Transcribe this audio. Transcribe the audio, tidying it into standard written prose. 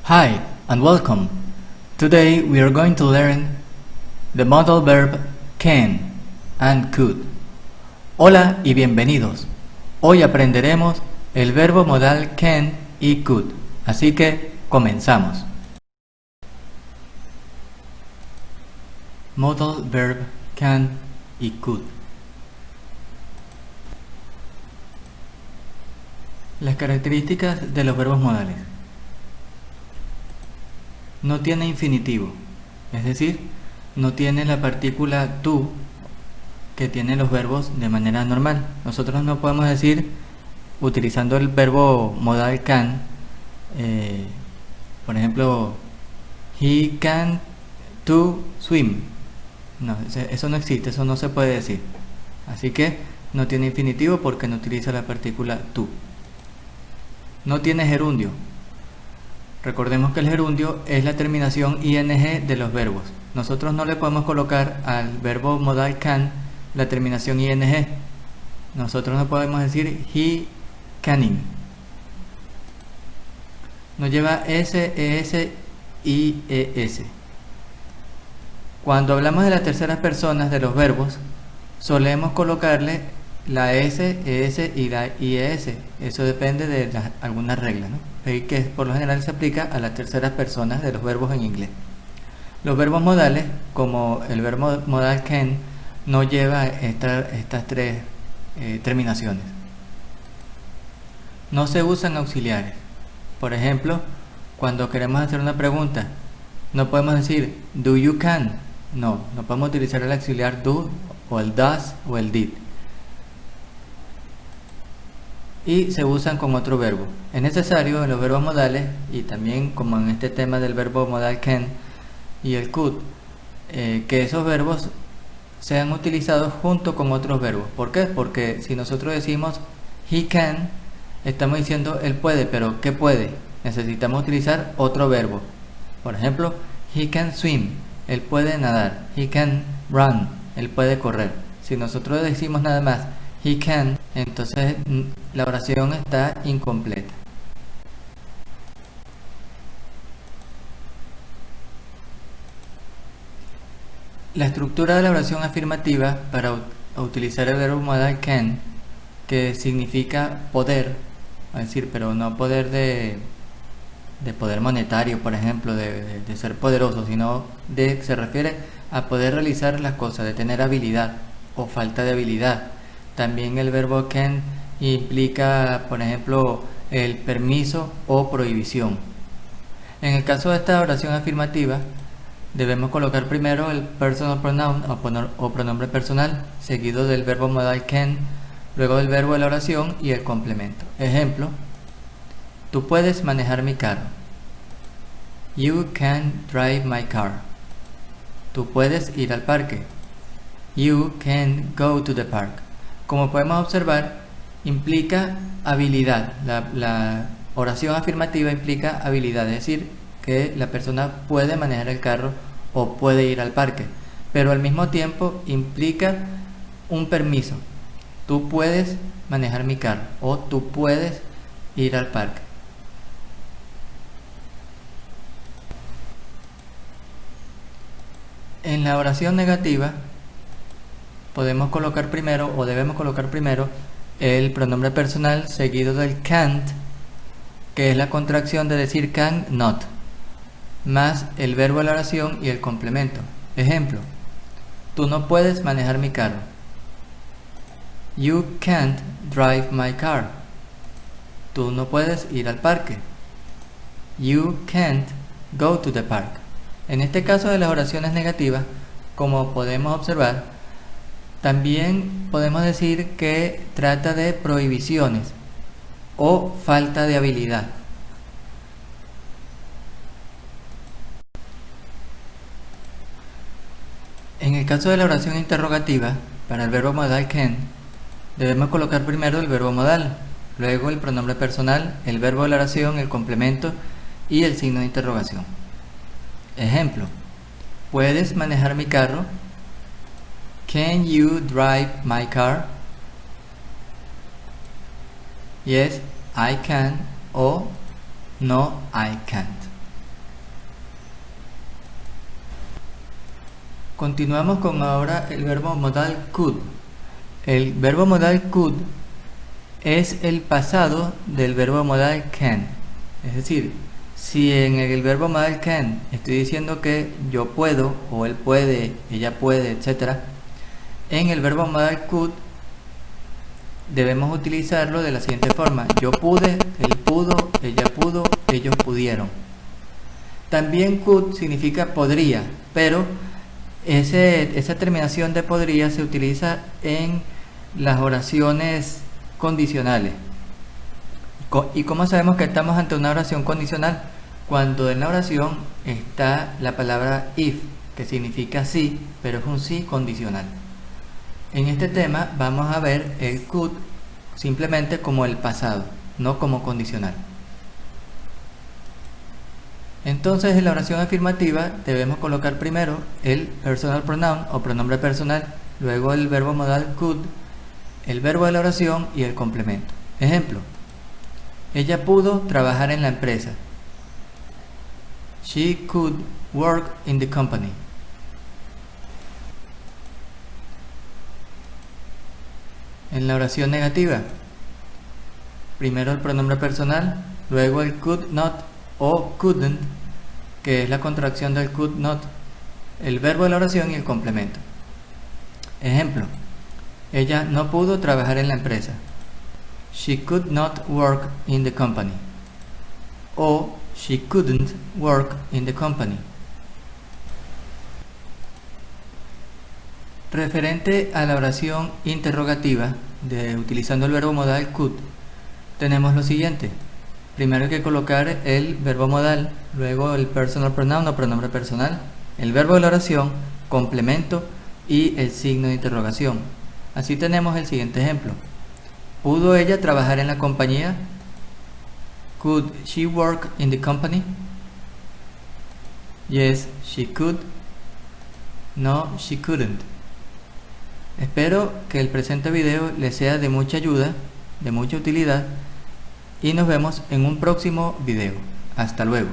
Hi and welcome. Today we are going to learn the modal verb can and could. Hola y bienvenidos. Hoy aprenderemos el verbo modal can y could. Así que comenzamos. Modal verb can y could. Las características de los verbos modales. No tiene infinitivo, es decir, no tiene la partícula to que tienen los verbos de manera normal. Nosotros no podemos decir, utilizando el verbo modal can, por ejemplo, he can to swim. No, eso no existe, eso no se puede decir. Así que no tiene infinitivo porque no utiliza la partícula to. No tiene gerundio. Recordemos que el gerundio es la terminación ing de los verbos. Nosotros no le podemos colocar al verbo modal can la terminación ing. Nosotros no podemos decir he canning. No lleva s, es y es. Cuando hablamos de las terceras personas de los verbos, solemos colocarle la s, es y la ies. Eso depende de algunas reglas, ¿no? Que por lo general se aplica a las terceras personas de los verbos en inglés. Los verbos modales, como el verbo modal can, no lleva estas tres terminaciones. No se usan auxiliares. Por ejemplo, cuando queremos hacer una pregunta, no podemos decir do you can. No podemos utilizar el auxiliar do o el does o el did. Y se usan con otro verbo. Es necesario en los verbos modales, y también como en este tema del verbo modal can y el could, que esos verbos sean utilizados junto con otros verbos. ¿Por qué? Porque si nosotros decimos he can, estamos diciendo él puede, pero ¿qué puede? Necesitamos utilizar otro verbo. Por ejemplo, he can swim, él puede nadar. He can run, él puede correr. Si nosotros decimos nada más he can, entonces la oración está incompleta. La estructura de la oración afirmativa para utilizar el verbo modal can, que significa poder, es decir, pero no poder de poder monetario, por ejemplo, de ser poderoso, sino se refiere a poder realizar las cosas, de tener habilidad o falta de habilidad. También el verbo can implica, por ejemplo, el permiso o prohibición. En el caso de esta oración afirmativa, debemos colocar primero el personal pronoun o pronombre personal, seguido del verbo modal can, luego del verbo de la oración y el complemento. Ejemplo: tú puedes manejar mi carro. You can drive my car. Tú puedes ir al parque. You can go to the park. Como podemos observar, implica habilidad. La oración afirmativa implica habilidad, es decir, que la persona puede manejar el carro o puede ir al parque, pero al mismo tiempo implica un permiso. Tú puedes manejar mi carro o tú puedes ir al parque. En la oración negativa podemos colocar primero, o debemos colocar primero, el pronombre personal seguido del can't, que es la contracción de decir can not, más el verbo de la oración y el complemento. Ejemplo: tú no puedes manejar mi carro. You can't drive my car. Tú no puedes ir al parque. You can't go to the park. En este caso de las oraciones negativas, como podemos observar, también podemos decir que trata de prohibiciones o falta de habilidad. En el caso de la oración interrogativa, para el verbo modal can, debemos colocar primero el verbo modal, luego el pronombre personal, el verbo de la oración, el complemento y el signo de interrogación. Ejemplo: ¿puedes manejar mi carro? Can you drive my car? Yes, I can, o no, I can't. Continuamos con ahora el verbo modal could. El verbo modal could es el pasado del verbo modal can. Es decir, si en el verbo modal can estoy diciendo que yo puedo, o él puede, ella puede, etc., en el verbo modal could debemos utilizarlo de la siguiente forma: yo pude, él pudo, ella pudo, ellos pudieron. También could significa podría, pero esa terminación de podría se utiliza en las oraciones condicionales. ¿Y cómo sabemos que estamos ante una oración condicional? Cuando en la oración está la palabra if, que significa sí, pero es un sí condicional. En este tema vamos a ver el could simplemente como el pasado, no como condicional. Entonces, en la oración afirmativa debemos colocar primero el personal pronoun o pronombre personal, luego el verbo modal could, el verbo de la oración y el complemento. Ejemplo: ella pudo trabajar en la empresa. She could work in the company. En la oración negativa, primero el pronombre personal, luego el could not o couldn't, que es la contracción del could not, el verbo de la oración y el complemento. Ejemplo: ella no pudo trabajar en la empresa. She could not work in the company. O she couldn't work in the company. Referente a la oración interrogativa, utilizando el verbo modal could, tenemos lo siguiente. Primero hay que colocar el verbo modal, luego el personal pronoun o pronombre personal, el verbo de la oración, complemento y el signo de interrogación. Así tenemos el siguiente ejemplo: ¿pudo ella trabajar en la compañía? Could she work in the company? Yes, she could. No, she couldn't. Espero que el presente video les sea de mucha ayuda, de mucha utilidad, y nos vemos en un próximo video. Hasta luego.